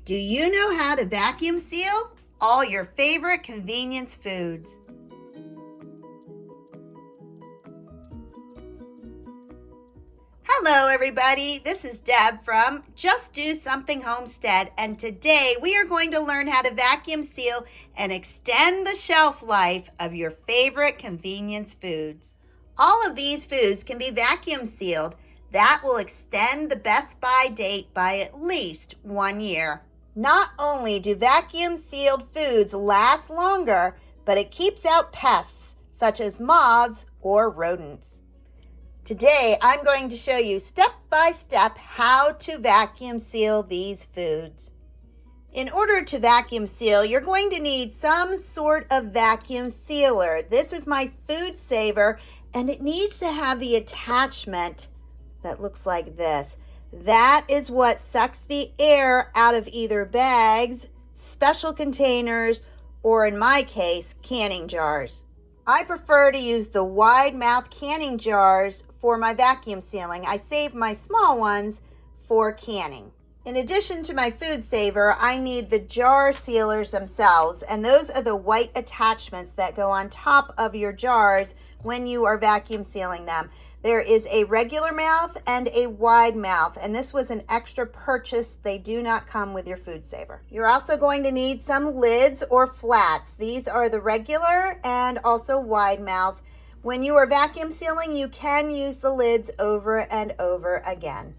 Do you know how to vacuum seal all your favorite convenience foods? Hello everybody, this is Deb from Just Do Something Homestead, and today we are going to learn how to vacuum seal and extend the shelf life of your favorite convenience foods. All of these foods can be vacuum sealed. That will extend the best by date by at least 1 year. Not only do vacuum sealed foods last longer, but it keeps out pests such as moths or rodents. Today, I'm going to show you step by step how to vacuum seal these foods. In order to vacuum seal, you're going to need some sort of vacuum sealer. This is my food saver, and it needs to have the attachment that looks like this. That is what sucks the air out of either bags, special containers, or in my case, canning jars. I prefer to use the wide mouth canning jars for my vacuum sealing. I save my small ones for canning. In addition to my food saver, I need the jar sealers themselves, and those are the white attachments that go on top of your jars when you are vacuum sealing them. There is a regular mouth and a wide mouth, and this was an extra purchase. They do not come with your food saver. You're also going to need some lids or flats. These are the regular and also wide mouth. When you are vacuum sealing, you can use the lids over and over again.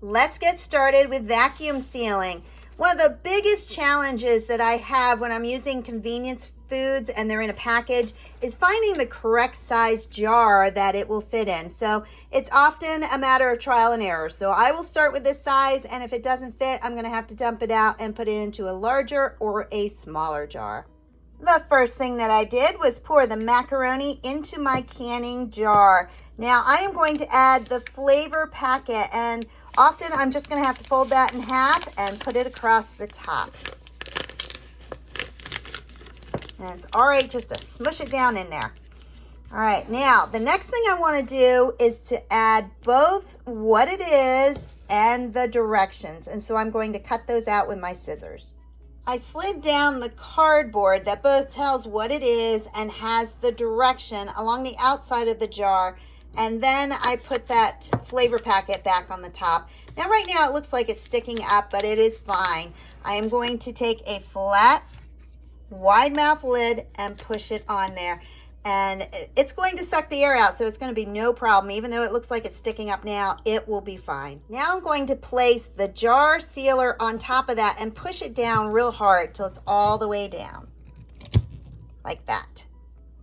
Let's get started with vacuum sealing. One of the biggest challenges that I have when I'm using convenience foods and they're in a package is finding the correct size jar that it will fit in. So it's often a matter of trial and error. So I will start with this size, and if it doesn't fit, I'm going to have to dump it out and put it into a larger or a smaller jar. The first thing that I did was pour the macaroni into my canning jar. Now I am going to add the flavor packet, and often I'm just going to have to fold that in half and put it across the top. And it's all right just to smush it down in there. All right, now the next thing I want to do is to add both what it is and the directions. And so I'm going to cut those out with my scissors. I slid down the cardboard that both tells what it is and has the direction along the outside of the jar. And then I put that flavor packet back on the top. Now right now it looks like it's sticking up, but it is fine. I am going to take a flat wide mouth lid and push it on there, and it's going to suck the air out, so it's going to be no problem. Even though it looks like it's sticking up now, it will be fine. Now I'm going to place the jar sealer on top of that and push it down real hard till it's all the way down like that.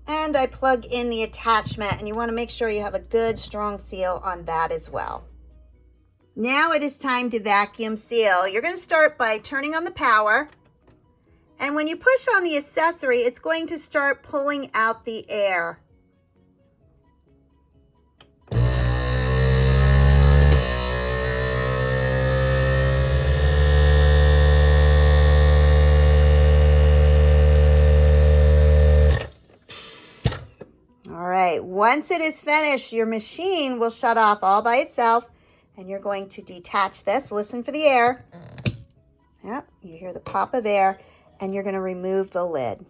And I plug in the attachment, and you want to make sure you have a good strong seal on that as well. Now it is time to vacuum seal. You're going to start by turning on the power. And when you push on the accessory, it's going to start pulling out the air. All right, once it is finished, your machine will shut off all by itself, and you're going to detach this. Listen for the air. Yep, you hear the pop of air. And you're going to remove the lid.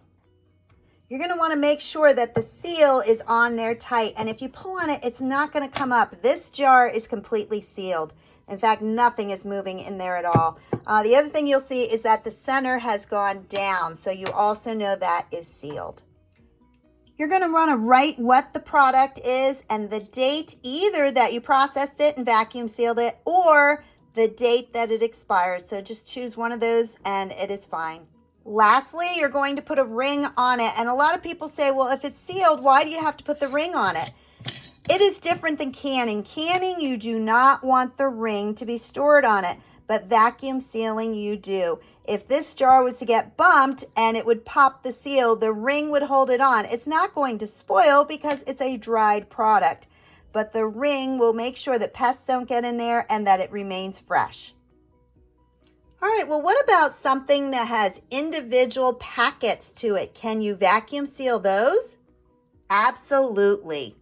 You're going to want to make sure that the seal is on there tight, and if you pull on it, it's not going to come up. This jar is completely sealed. In fact, nothing is moving in there at all. The other thing you'll see is that the center has gone down, so you also know that is sealed. You're going to want to write what the product is and the date, either that you processed it and vacuum sealed it, or the date that it expires. So just choose one of those and it is fine. Lastly, you're going to put a ring on it. And a lot of people say, well, if it's sealed, why do you have to put the ring on it? It is different than canning. Canning, you do not want the ring to be stored on it, but vacuum sealing, you do. If this jar was to get bumped and it would pop the seal, the ring would hold it on. It's not going to spoil because it's a dried product, but the ring will make sure that pests don't get in there and that it remains fresh. All right, well, what about something that has individual packets to it? Can you vacuum seal those? Absolutely.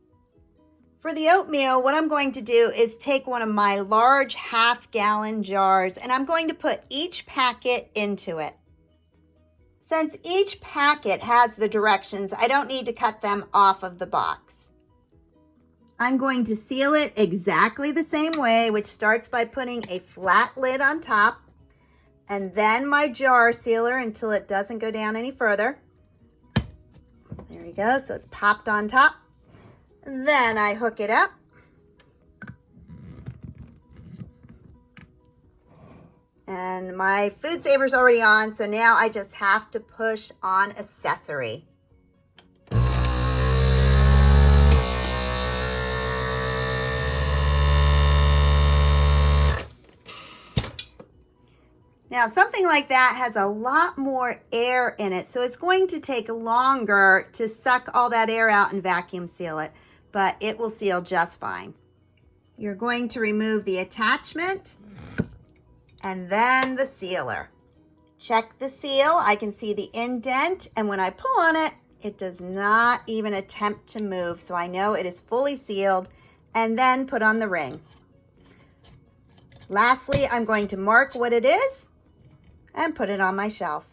For the oatmeal, what I'm going to do is take one of my large half-gallon jars and I'm going to put each packet into it. Since each packet has the directions, I don't need to cut them off of the box. I'm going to seal it exactly the same way, which starts by putting a flat lid on top and then my jar sealer until it doesn't go down any further. There we go, so it's popped on top. Then I hook it up. And my food saver's already on, so now I just have to push on accessory. Now, something like that has a lot more air in it, so it's going to take longer to suck all that air out and vacuum seal it, but it will seal just fine. You're going to remove the attachment and then the sealer. Check the seal. I can see the indent, and when I pull on it, it does not even attempt to move, so I know it is fully sealed, and then put on the ring. Lastly, I'm going to mark what it is and put it on my shelf.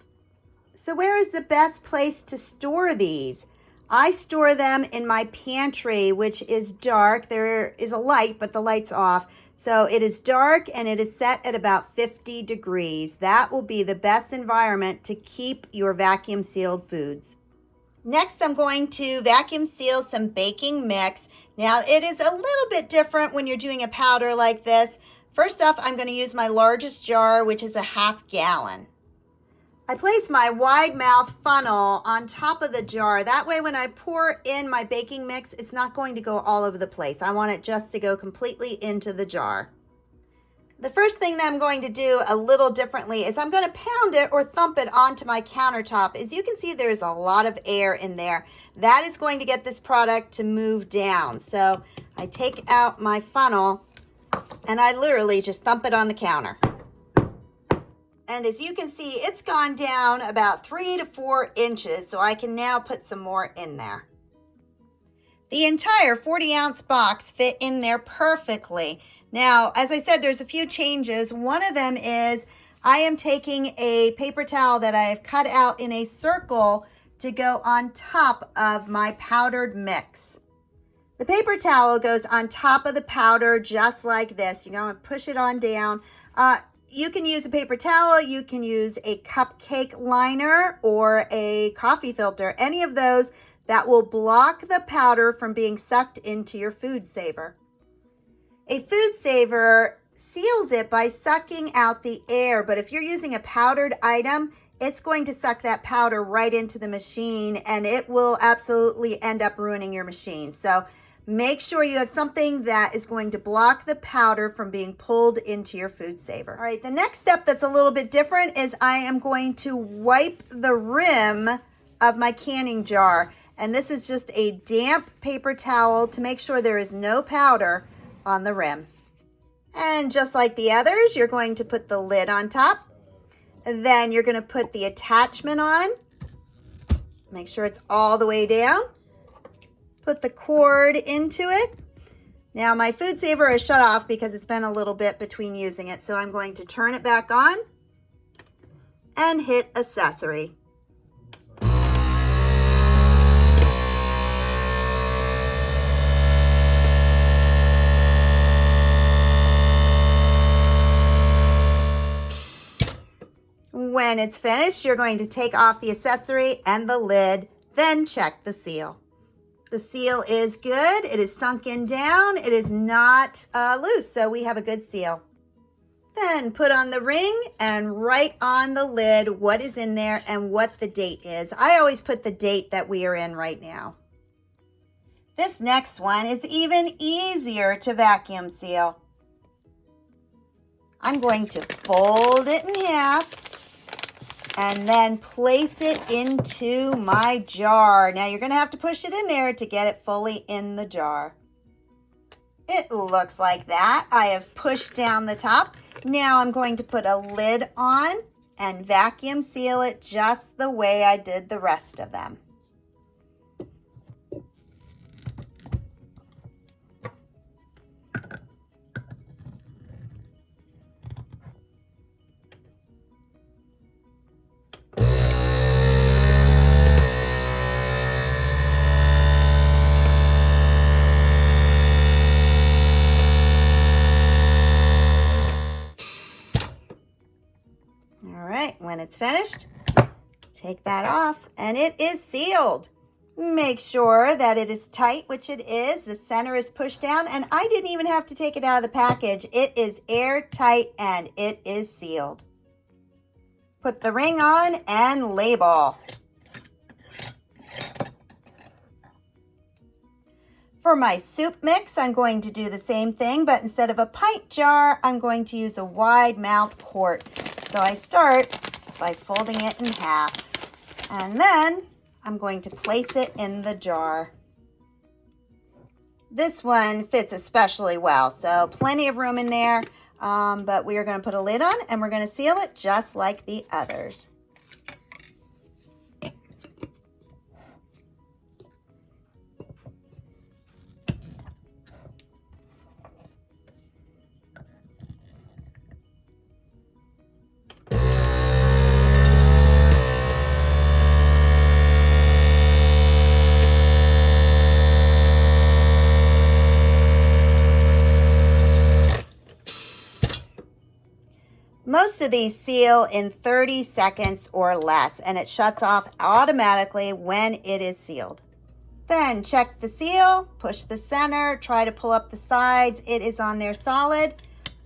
So where is the best place to store these? I store them in my pantry, which is dark. There is a light, but the light's off. So it is dark and it is set at about 50 degrees. That will be the best environment to keep your vacuum sealed foods. Next, I'm going to vacuum seal some baking mix. Now, it is a little bit different when you're doing a powder like this. First off, I'm going to use my largest jar, which is a half-gallon. I place my wide mouth funnel on top of the jar. That way, when I pour in my baking mix, it's not going to go all over the place. I want it just to go completely into the jar. The first thing that I'm going to do a little differently is I'm going to pound it or thump it onto my countertop. As you can see, there's a lot of air in there. That is going to get this product to move down. So I take out my funnel and I literally just thump it on the counter. And as you can see, it's gone down about 3 to 4 inches, so I can now put some more in there. The entire 40-ounce box fit in there perfectly. Now, as I said, there's a few changes. One of them is I am taking a paper towel that I have cut out in a circle to go on top of my powdered mix. The paper towel goes on top of the powder just like this. You're going to push it on down. You can use a paper towel, you can use a cupcake liner or a coffee filter, any of those that will block the powder from being sucked into your food saver. A food saver seals it by sucking out the air, but if you're using a powdered item, it's going to suck that powder right into the machine and it will absolutely end up ruining your machine. So make sure you have something that is going to block the powder from being pulled into your food saver. All right, the next step that's a little bit different is I am going to wipe the rim of my canning jar. And this is just a damp paper towel to make sure there is no powder on the rim. And just like the others, you're going to put the lid on top. And then you're going to put the attachment on. Make sure it's all the way down. Put the cord into it. Now my food saver is shut off because it's been a little bit between using it. So I'm going to turn it back on and hit accessory. When it's finished, you're going to take off the accessory and the lid, then check the seal. The seal is good. It is sunken down. It is not loose, so we have a good seal. Then put on the ring and write on the lid what is in there and what the date is. I always put the date that we are in right now. This next one is even easier to vacuum seal. I'm going to fold it in half and then place it into my jar. Now you're going to have to push it in there to get it fully in the jar. It looks like that. I have pushed down the top. Now I'm going to put a lid on and vacuum seal it just the way I did the rest of them. All right, when it's finished, take that off and it is sealed. Make sure that it is tight, which it is. The center is pushed down, and I didn't even have to take it out of the package. It is airtight and it is sealed. Put the ring on and label. For my soup mix, I'm going to do the same thing, but instead of a pint jar, I'm going to use a wide-mouthed quart. So I start by folding it in half, and then I'm going to place it in the jar. This one fits especially well, so plenty of room in there, but we are going to put a lid on and we're going to seal it just like the others. Most of these seal in 30 seconds or less, and it shuts off automatically when it is sealed. Then check the seal, push the center, try to pull up the sides. It is on there solid.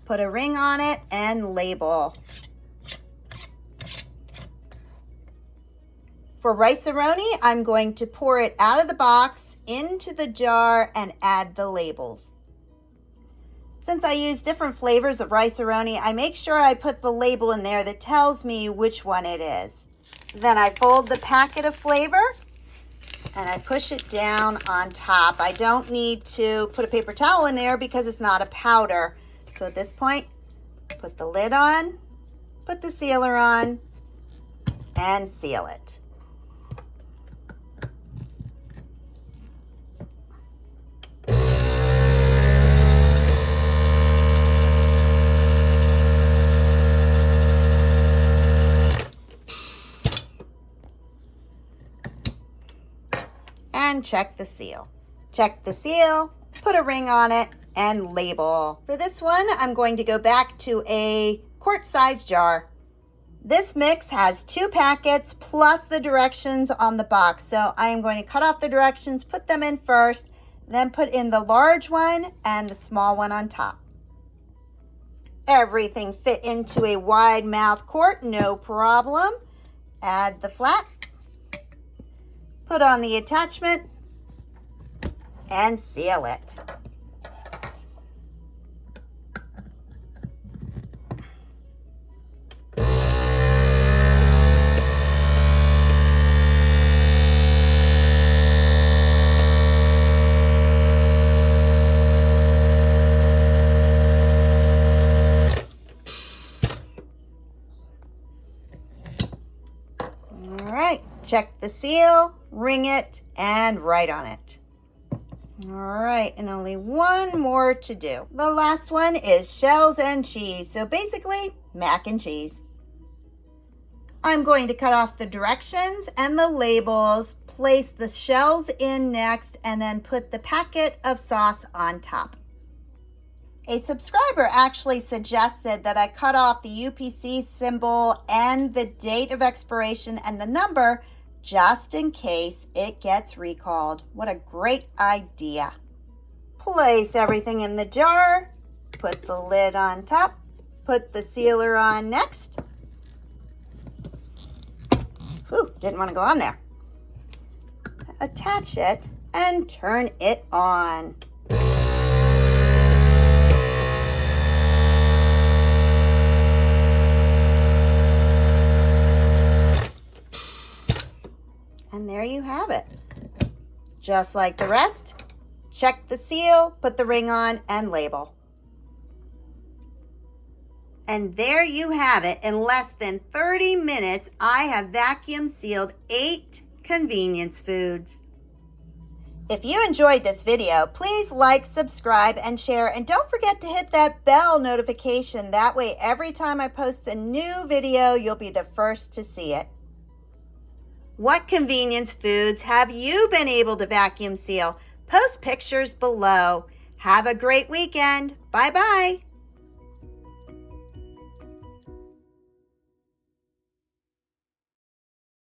Put a ring on it and label. For rice-a-roni, I'm going to pour it out of the box into the jar and add the labels. Since I use different flavors of rice-a-roni, I make sure I put the label in there that tells me which one it is. Then I fold the packet of flavor and I push it down on top. I don't need to put a paper towel in there because it's not a powder. So at this point, put the lid on, put the sealer on, and seal it. And check the seal. Check the seal, put a ring on it, and label. For this one, I'm going to go back to a quart-sized jar. This mix has 2 packets plus the directions on the box. So I am going to cut off the directions, put them in first, then put in the large one and the small one on top. Everything fit into a wide mouth quart, no problem. Add the flat. Put on the attachment and seal it. All right, check the seal, ring it, and write on it. All right, and only one more to do. The last one is shells and cheese. So basically, mac and cheese. I'm going to cut off the directions and the labels, place the shells in next, and then put the packet of sauce on top. A subscriber actually suggested that I cut off the UPC symbol and the date of expiration and the number just in case it gets recalled. What a great idea. Place everything in the jar, put the lid on top, put the sealer on next. Whew, didn't want to go on there. Attach it and turn it on. And there you have it. Just like the rest, check the seal, put the ring on, and label. And there you have it. In less than 30 minutes, I have vacuum sealed 8 convenience foods. If you enjoyed this video, please like, subscribe, and share. And don't forget to hit that bell notification. That way, every time I post a new video, you'll be the first to see it. What convenience foods have you been able to vacuum seal? Post pictures below. Have a great weekend. Bye-bye.